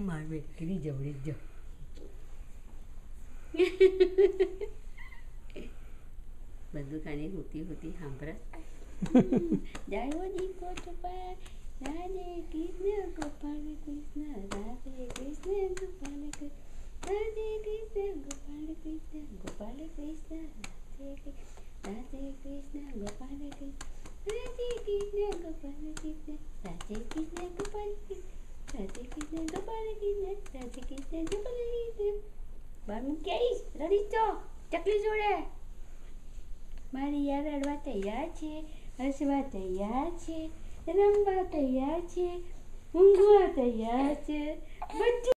માર બેટરી જવડી જ બધું કાને હોતી હોતી સાંભળે જય દીકો ચુપા રાધે કૃષ્ણ ગોપાલ કૃષ્ણ રાધે કૃષ્ણ ગોપાલ કૃષ્ણ રાધે કૃષ્ણ ગોપાલ કૃષ્ણ ગોપાલ કૃષ્ણ રાધે કૃષ્ણ ગોપાલ કૃષ્ણ રાધે કૃષ્ણ ગોપાલ કૃષ્ણ રાધે કૃષ્ણ ગોપાલ કૃષ્ણ રાધે કૃષ્ણ ગોપાલ કૃષ્ણ રાધે કૃષ્ણ ગોપાલ કૃષ્ણ બાર મૂકી આવીશ રડીશ તો ચકલી જોડે મારી યાર રડવા તૈયાર છે હસવા તૈયાર છે રમવા તૈયાર છે ઊંઘવા તૈયાર છે બધું